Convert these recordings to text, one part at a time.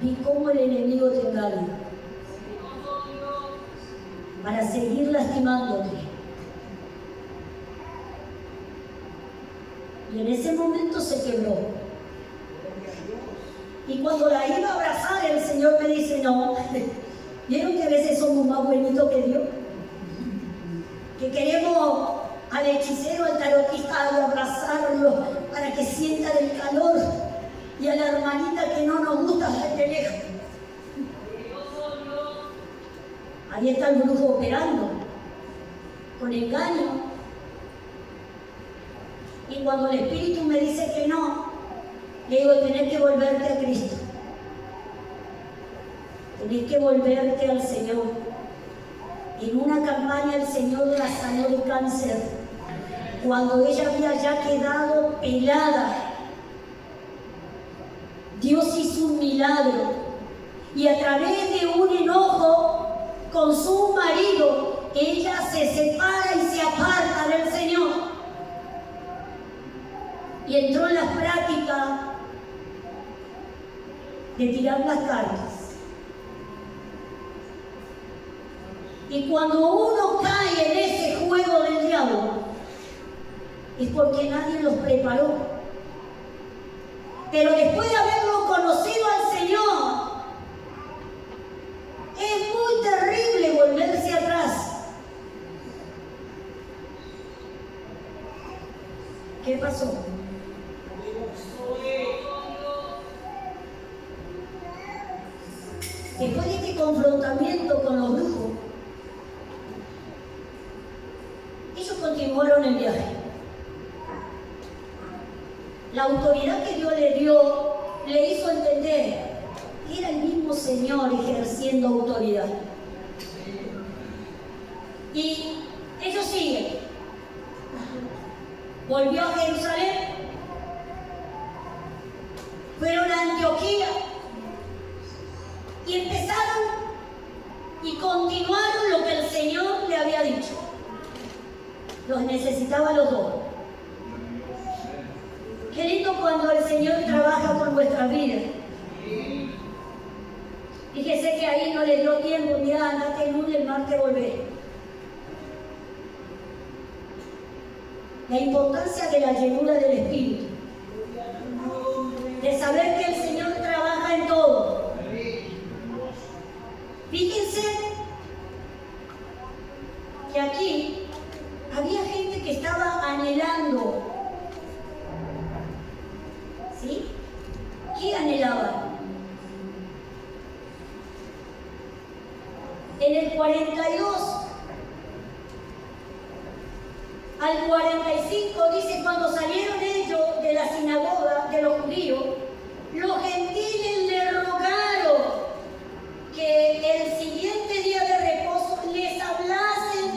Vi cómo el enemigo te engaña para seguir lastimándote. Y en ese momento se quebró. Y cuando la iba a abrazar, el Señor me dice, no. ¿Vieron que a veces somos más buenitos que Dios? Que queremos al hechicero, al tarotista, abrazarlo para que sienta el calor. Y a la hermanita que no nos gusta, de lejos. Ahí está el brujo operando, con engaño. Y cuando el Espíritu me dice que no, le digo, tenés que volverte a Cristo. Tenés que volverte al Señor. En una campaña el Señor la sanó de cáncer. Cuando ella había ya quedado pelada, Dios hizo un milagro. Y a través de un enojo con su marido, ella se separa y se aparta del Señor. Y entró en las prácticas de tirar las cartas. Y cuando uno cae en ese juego del diablo, es porque nadie los preparó. Pero después de haberlo conocido al Señor, es muy terrible volverse atrás. ¿Qué pasó? Después de este confrontamiento con los brujos, ellos continuaron el viaje. La autoridad que Dios le dio le hizo entender que era el mismo Señor ejerciendo autoridad. Y ellos siguen. Volvió a Jerusalén, fueron a Antioquía y empezaron y continuaron lo que el Señor le había dicho. Los necesitaba los dos. Qué lindo cuando el Señor trabaja con nuestra vida. Fíjese que ahí no le dio tiempo, mirá, andate el lunes, el martes volvé. La importancia de la llenura del Espíritu. De saber que el Señor trabaja en todo. Fíjense que aquí había gente que estaba anhelando. ¿Sí? ¿Qué anhelaban? En el 42 al 45 dice, cuando salieron ellos de la sinagoga de los judíos, los gentiles le rogaron que el siguiente día de reposo les hablasen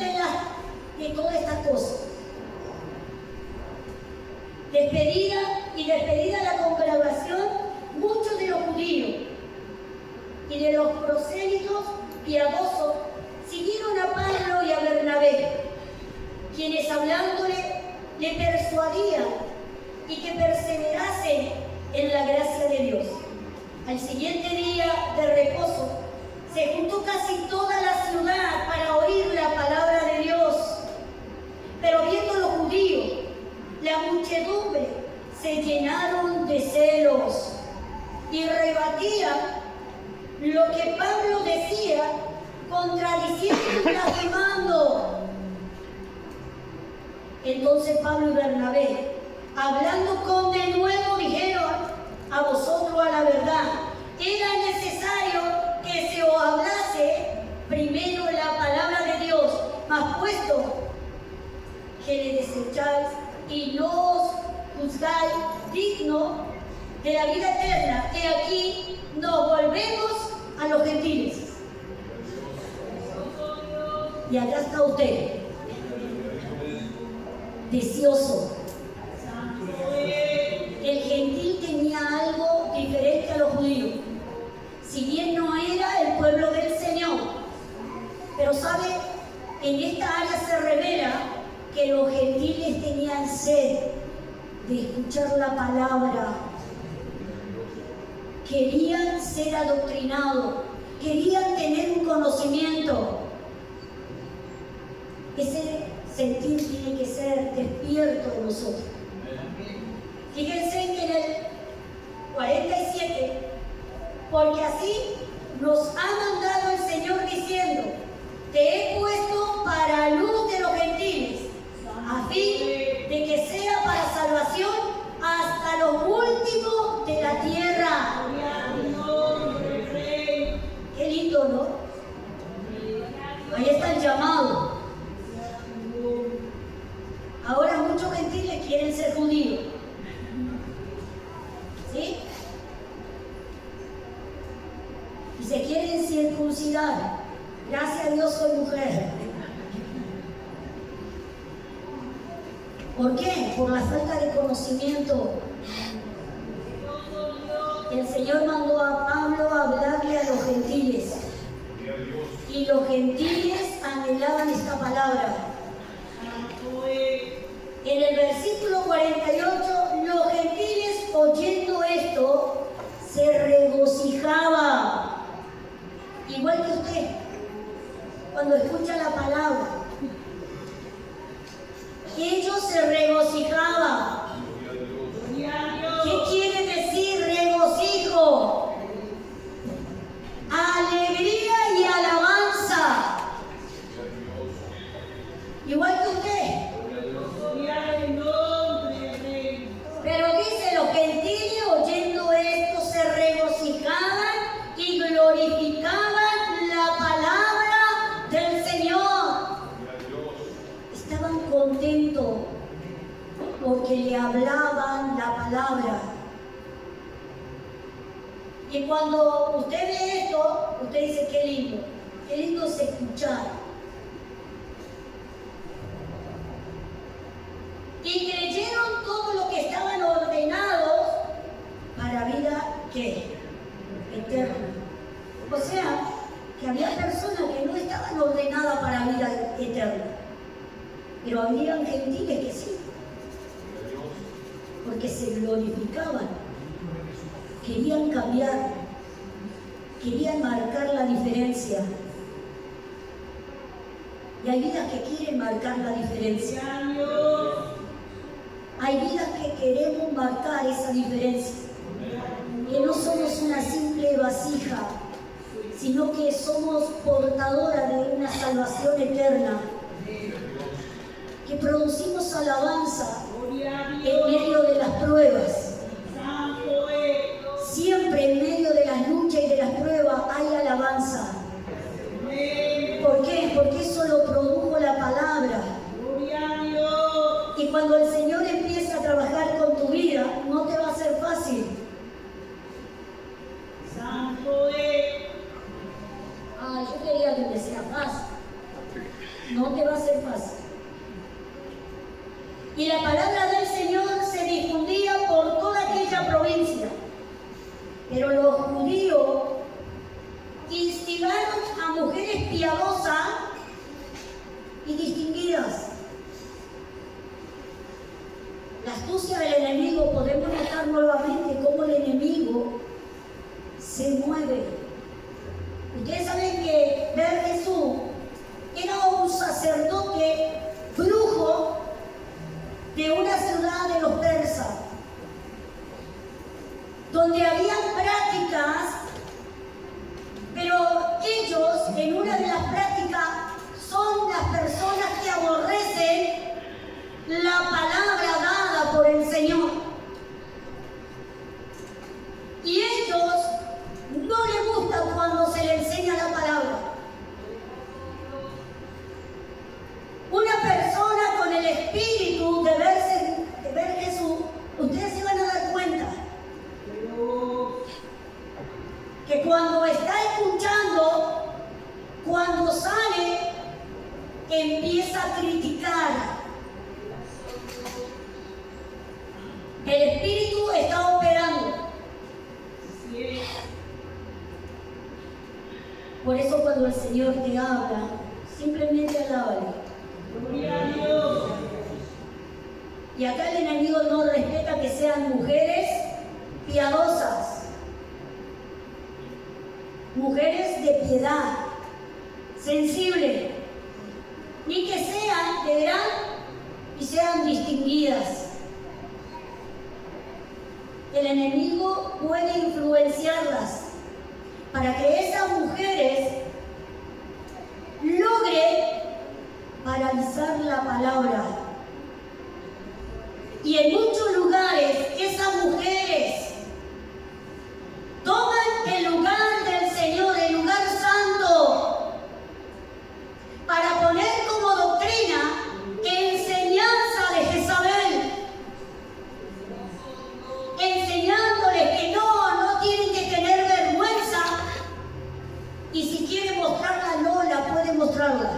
de todas estas cosas. Despedida la congregación, muchos de los judíos y de los prosélitos piadosos siguieron a Pablo y a Bernabé, quienes hablándole le persuadían y que perseverasen en la gracia de Dios. Al siguiente día de reposo se juntó casi toda la ciudad para oír la palabra de Dios. Pero viendo los judíos, la muchedumbre, se llenaron de celos y rebatían lo que Pablo decía, contradiciendo y blasfemando. Entonces Pablo y Bernabé, hablando con de nuevo, dijeron, a vosotros a la verdad, era necesario que se os hablase primero la palabra de Dios, mas puesto que le desecháis y no os juzgáis digno de la vida eterna, que aquí nos volvemos a los gentiles. Y acá está usted, deseoso. El gentil tenía algo diferente a los judíos. Si bien no era el pueblo del Señor, pero sabe, en esta área se revela que los gentiles tenían sed de escuchar la palabra, querían ser adoctrinados, querían tener un conocimiento. Ese sentir tiene que ser despierto en nosotros. Fíjense que en el 47, porque así nos ha mandado el Señor diciendo: te he puesto para luz de los gentiles, a fin de que sea para salvación hasta los últimos de la tierra. Qué lindo, ¿no? Ahí está el llamado. Ahora muchos gentiles quieren ser judíos, ¿sí? Y se quieren circuncidar. Gracias a Dios soy mujer. ¿Por qué? Por la falta de conocimiento. El Señor mandó a Pablo a hablarle a los gentiles. Y los gentiles anhelaban esta palabra. En el versículo 48, los gentiles, oyendo esto, se regocijaban. Igual que usted, cuando escucha la palabra. Ellos se regocijaban. ¿Qué quiere decir regocijo? Alegría y alabanza. Igual que usted. Pero dice, los gentiles oyendo esto se regocijaban y glorificaban la palabra del Señor. Estaban contentos porque le hablaban la palabra. Y cuando usted ve esto, usted dice: qué lindo es escuchar. Y creyeron todo lo que estaban ordenados para vida, ¿qué? Eterna. O sea, que había personas que no estaban ordenadas para vida eterna, pero habían gentiles que sí, porque se glorificaban, querían cambiar, querían marcar la diferencia. Y hay vidas que quieren marcar la diferencia. Hay vidas que queremos marcar esa diferencia, que no somos una simple vasija, sino que somos portadoras de una salvación eterna, que producimos alabanza en medio de las pruebas. Siempre en medio de las luchas y de las pruebas hay alabanza. ¿Por qué? Porque eso lo produjo la palabra. Y cuando el Señor empieza a trabajar con tu vida, no te va a ser fácil. Yo quería que me sea fácil. No te va a ser fácil. Y la palabra del Señor se difundía por toda aquella provincia. Pero los judíos instigaron a mujeres piadosas y distinguidas. La astucia del enemigo, podemos notar nuevamente cómo el enemigo se mueve. Ustedes saben que Bar Jesús era un sacerdote brujo de una ciudad de los persas, donde había prácticas, pero ellos en una de las prácticas son las personas que aborrecen la palabra dada por el Señor. Y ellos no les gusta cuando se les enseña la palabra. Una persona con el espíritu de ver Jesús, ustedes se van a dar cuenta que cuando está escuchando, cuando sale, empieza a criticar. El espíritu está operando. Por eso cuando el Señor te habla, simplemente alábale. Y acá el enemigo no respeta que sean mujeres piadosas. mujeres de piedad, sensibles, ni que sean de gran y sean distinguidas. El enemigo puede influenciarlas para que esas mujeres logren paralizar la palabra. Y en muchos lugares esas mujeres toman el lugar del Señor, el lugar santo, para poner como doctrina enseñanza de Jezabel, enseñándoles que no tienen que tener vergüenza, y si quieren mostrarla, no la pueden mostrarla.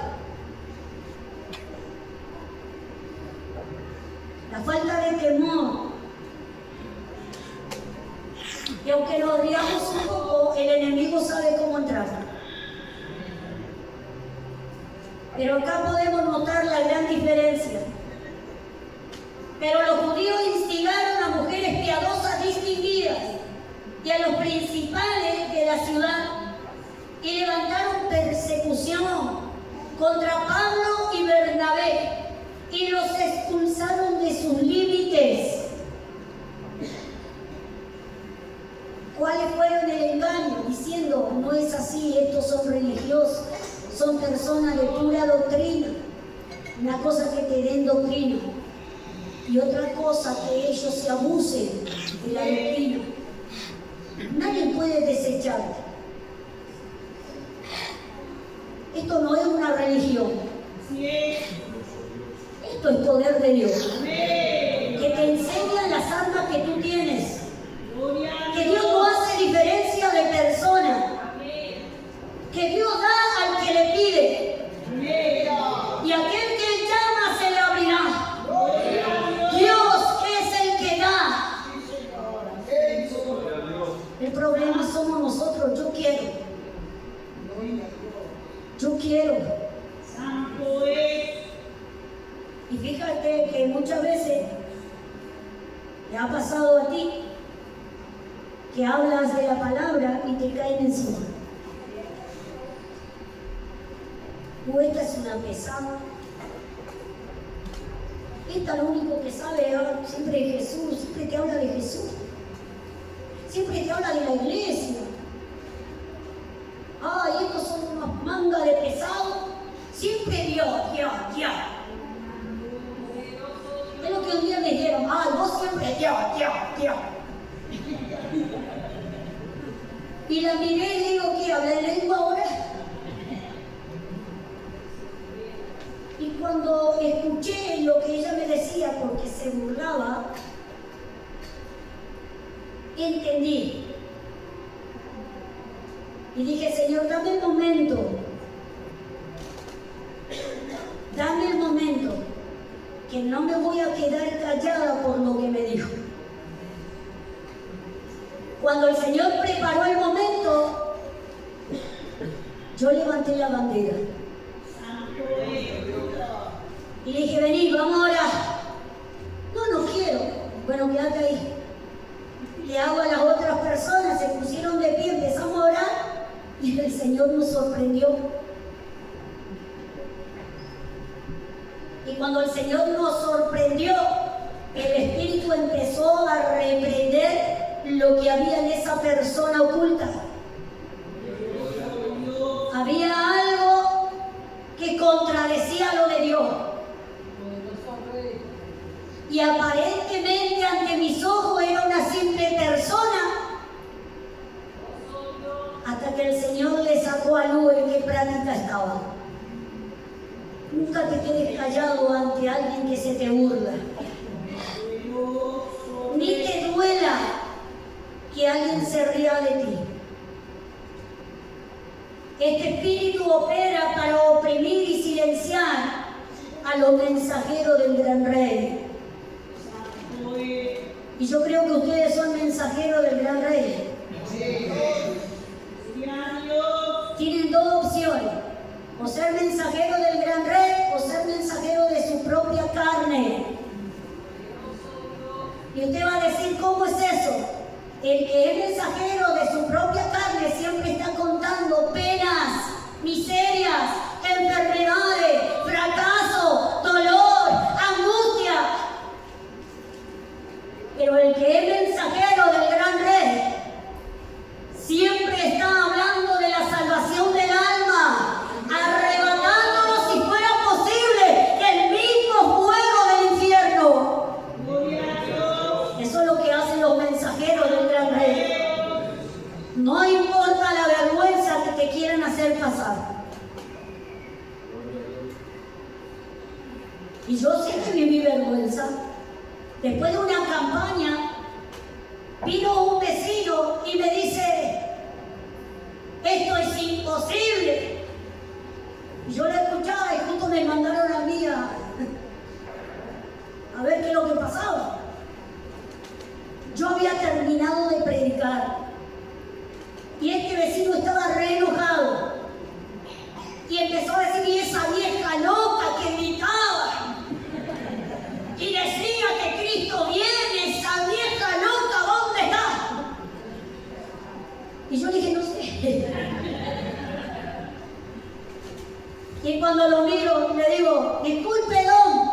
La falta de temor. Y aunque nos riamos un poco, el enemigo sabe cómo entrar. Pero acá podemos notar la gran diferencia. Pero los judíos instigaron a mujeres piadosas distinguidas y a los principales de la ciudad y levantaron persecución contra Pablo y Bernabé y los expulsaron de sus límites. ¿Cuáles fueron el engaño? Diciendo, no es así, estos son religiosos, son personas de pura doctrina. Una cosa que te den doctrina y otra cosa que ellos se abusen de la doctrina. Nadie puede desecharte. Esto no es una religión. Esto es poder de Dios. Que te enseña las armas que tú tienes. Que Dios no hace diferencia de persona. Que Dios da al que le pide. Y aquel que llama se le abrirá. Dios es el que da. El problema somos nosotros. Yo quiero. Santo es. Y fíjate que muchas veces te ha pasado a ti que hablas de la palabra y te caen encima. Esta es una pesada. Esta lo único que sabe siempre de Jesús, siempre te habla de Jesús. Siempre te habla de la iglesia. Ay, estos son unas mangas de pesado. Siempre Dios. Es lo que un día me dijeron. Ay, vos siempre Dios. Y la miré y digo, ¿qué habla en lengua ahora? Y cuando escuché lo que ella me decía, porque se burlaba, entendí. Y dije, Señor, dame el momento. Que no me voy a quedar callada por lo que me dijo. Cuando el Señor preparó el momento, yo levanté la bandera. Y dije, vení, vamos a orar. No quiero. Bueno, quédate ahí. Le hago a las otras personas, se pusieron de pie, empezamos a orar y el Señor nos sorprendió. Y cuando el Señor nos sorprendió, el Espíritu empezó a reprender lo que había en esa persona oculta. Había algo que contradecía lo de Dios. Y aparentemente ante mis ojos era una simple persona, hasta que el Señor le sacó a luz en qué práctica estaba. Nunca te quedes callado ante alguien que se te burla. Ni te duela que alguien se ría de ti. Este espíritu opera para oprimir y silenciar a los mensajeros del gran rey. Y yo creo que ustedes son mensajeros del gran rey. Tienen dos opciones: o ser mensajero del gran rey o ser mensajero de su propia carne. Y usted va a decir, ¿cómo es eso? El que es mensajero de su propia carne siempre está contando pasar. Y yo sí que viví vergüenza. Después de una campaña, vino un vecino y me dice, esto es imposible. Y yo lo escuchaba y justo me mandaron a mí a ver qué es lo que pasaba. Yo había terminado de predicar y este vecino estaba re enojado y empezó a decir, y esa vieja loca que gritaba y decía que Cristo viene, esa vieja loca, ¿dónde está? Y yo dije, no sé. Y cuando lo miro, le digo, disculpe, don,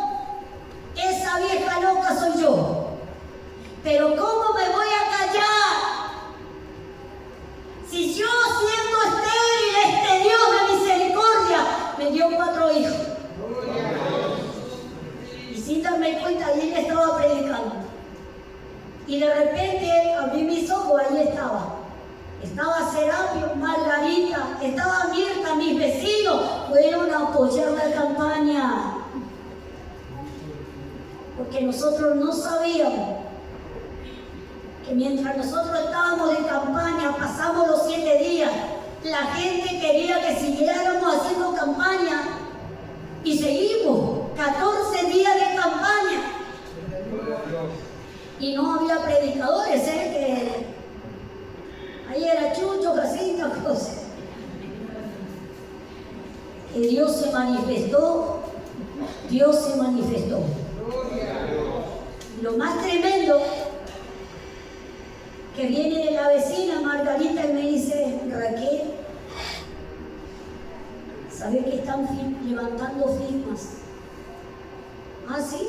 esa vieja loca soy yo. Pero ¿cómo me voy a callar? Si yo, siendo estéril, Dios de misericordia, me dio 4 hijos. Y sin darme cuenta, y él estaba predicando. Y de repente abrí mis ojos, ahí estaba. Estaba Serapio, Margarita, estaba Mirta, mis vecinos. Fueron a apoyar la campaña. Porque nosotros no sabíamos que mientras nosotros estábamos de campaña, pasamos los 7 días, la gente quería que siguiéramos haciendo campaña y seguimos 14 días de campaña y no había predicadores, que ahí era Chucho, Jacinto, cosas. Que Dios se manifestó, Dios se manifestó. Lo más tremendo que viene de la vecina Margarita y me dice, Raquel, ¿sabes que están levantando firmas? ¿Ah, sí?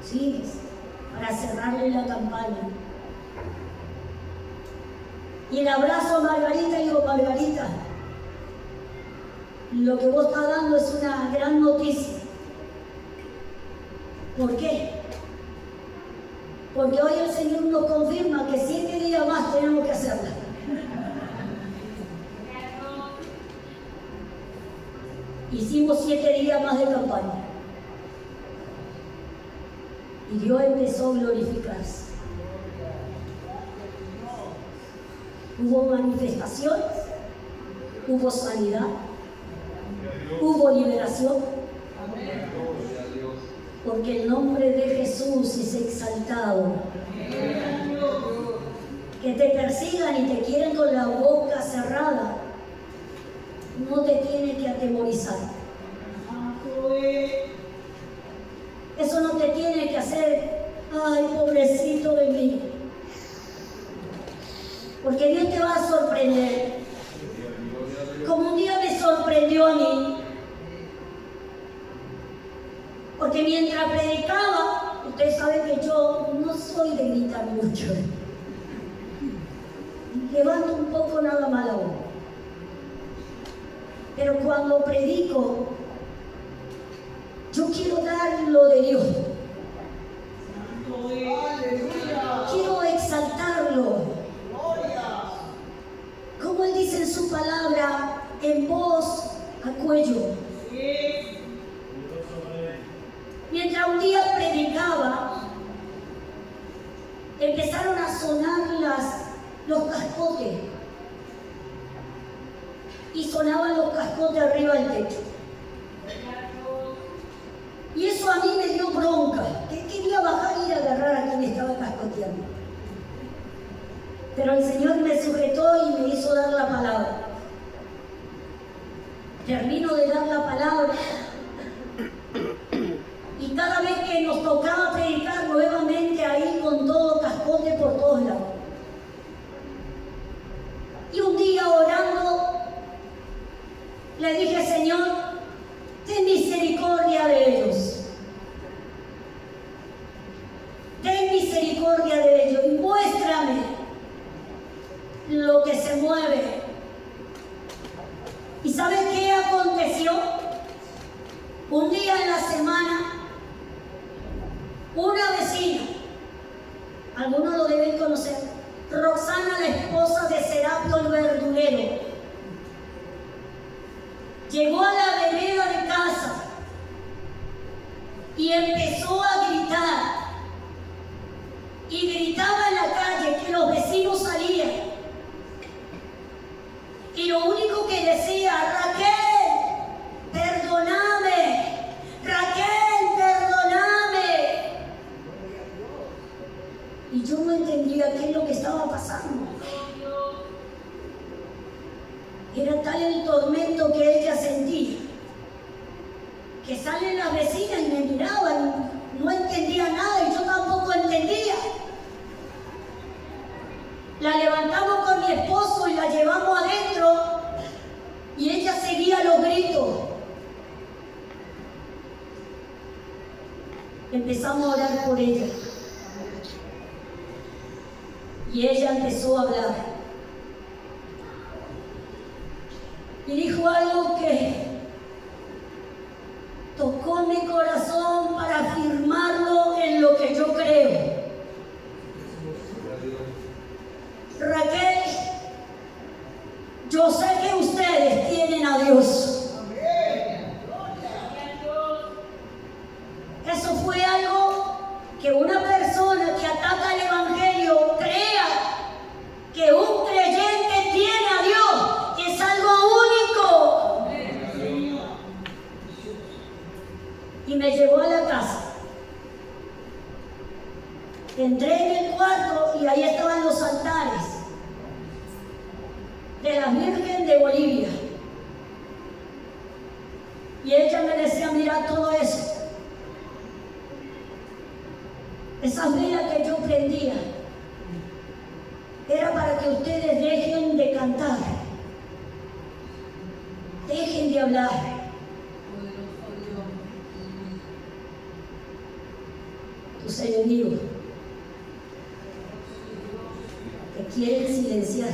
Sí, para cerrarle la campaña. Y el abrazo a Margarita y digo, Margarita, lo que vos estás dando es una gran noticia. ¿Por qué? Porque hoy el Señor nos confirma que 7 días más tenemos que hacerla. Hicimos 7 días más de campaña. Y Dios empezó a glorificarse. Hubo manifestaciones, hubo sanidad, hubo liberación. Porque el nombre de Jesús es exaltado. Que te persigan y te quieren con la boca cerrada, no te tiene que atemorizar. Eso no te tiene que hacer, ay, pobrecito de mí. Porque Dios te va a sorprender. Como un día me sorprendió a mí. Porque mientras predicaba, ustedes saben que yo no soy de gritar mucho. Levanto un poco nada más la voz. Pero cuando predico, yo quiero dar lo de Dios. Quiero exaltarlo. Como Él dice en su palabra, en voz a cuello. Mientras un día predicaba, empezaron a sonar los cascotes. Y sonaban los cascotes arriba del techo. Y eso a mí me dio bronca, que quería bajar y ir a agarrar a quien estaba cascoteando. Pero el Señor me sujetó y me hizo dar la palabra. Termino de dar la palabra. Y cada vez que nos tocaba predicar nuevamente ahí con todo cascote por todos lados. Y un día orando, le dije, Señor, ten misericordia de ellos. Ten misericordia de ellos y muéstrame lo que se mueve. ¿Y sabes qué aconteció? Un día en la semana, una vecina, algunos lo deben conocer, Roxana, la esposa de Serapio el verdulero, Era tal el tormento que ella sentía, que salen las vecinas y me miraban, no entendía nada y yo tampoco entendía. La levantamos con mi esposo y la llevamos adentro y ella seguía los gritos. Empezamos a orar por ella y ella empezó a hablar y dijo algo que tocó mi corazón para afirmarlo en lo que yo creo. Raquel, yo sé que ustedes tienen a Dios. Eso fue algo que una persona que ataca el Evangelio crea que un creyente tiene a Dios. Es algo único. Y me llevó a la casa. Entré en el cuarto y ahí estaban los altares de la Virgen de Bolivia. Y ella me decía, mira todo eso. Esas velas que yo prendía era para que ustedes dejen de cantar, dejen de hablar. Tus enemigos te quieren silenciar,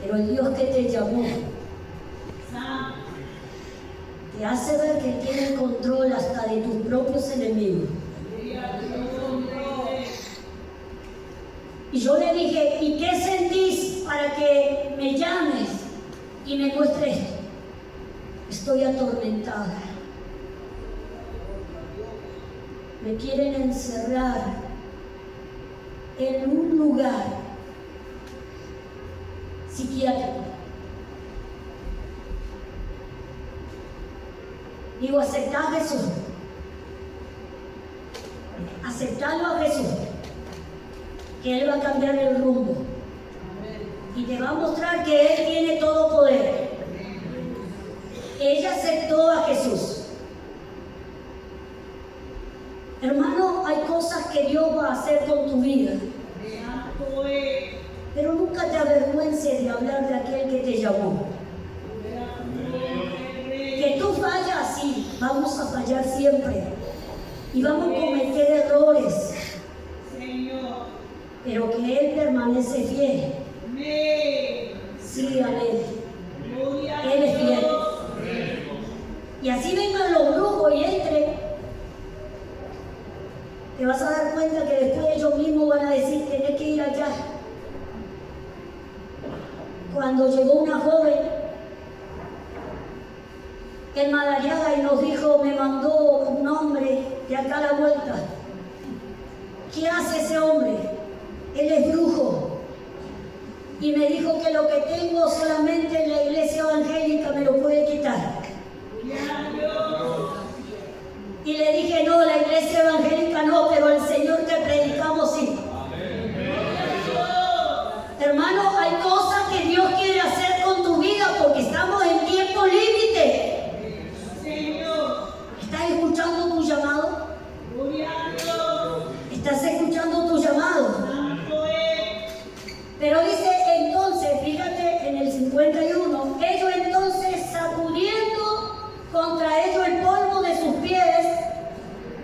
pero el Dios que te llamó te hace ver que tiene control hasta de tus propios enemigos. Y yo le dije, ¿y qué sentís para que me llames y me muestres esto? Estoy atormentada. Me quieren encerrar en un lugar psiquiátrico. Digo, aceptá a Jesús. Aceptalo a Jesús, que Él va a cambiar el rumbo y te va a mostrar que Él tiene todo poder. Ella aceptó a Jesús. Hermano, hay cosas que Dios va a hacer con tu vida, pero nunca te avergüences de hablar de aquel que te llamó. Que tú fallas, sí, vamos a fallar siempre y vamos a cometer errores, pero que Él permanece fiel. Sí, amén. Él es fiel. Y así vengan los brujos y entren, te vas a dar cuenta que después ellos mismos van a decir, tenés que ir allá. Cuando llegó una joven en Madariaga y nos dijo, me mandó un hombre de acá a la vuelta. ¿Qué hace ese hombre? Él es brujo. Y me dijo que lo que tengo solamente en la iglesia evangélica me lo puede quitar. Y le dije, no, la iglesia evangélica no, pero el Señor que predicamos sí. Hermano, hay cosas que Dios quiere hacer con tu vida porque estamos en tiempo límite. ¿Estás escuchando tu llamado? ¿Estás escuchando tu llamado? Pero dice entonces, fíjate en el 51, ellos entonces sacudiendo contra ellos el polvo de sus pies,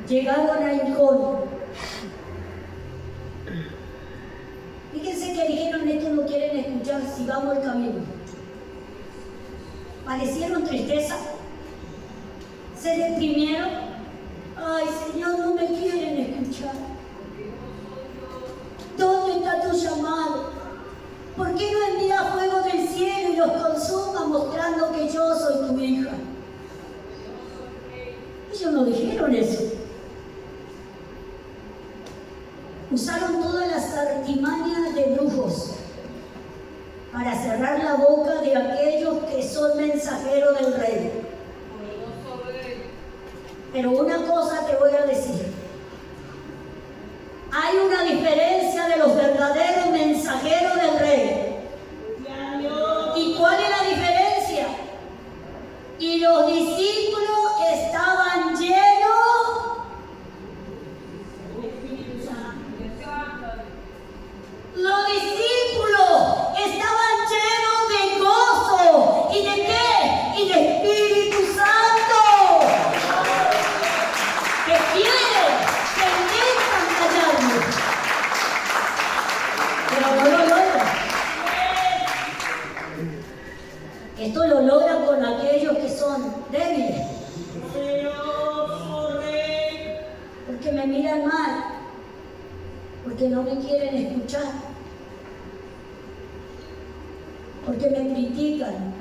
llegaron a Icón. Fíjense que dijeron, esto no quieren escuchar, sigamos el camino. Padecieron tristeza, se deprimieron. Ay, Señor, no me quieren escuchar. ¿Dónde está tu llamado? ¿Por qué no envías fuego del cielo y los consuma mostrando que yo soy tu hija? Ellos no dijeron eso. Usaron todas las artimañas de brujos para cerrar la boca de aquellos que son mensajeros del rey. Pero una cosa te voy a decir. Hay una diferencia de los verdaderos mensajeros del rey me miran mal, porque no me quieren escuchar, porque me critican,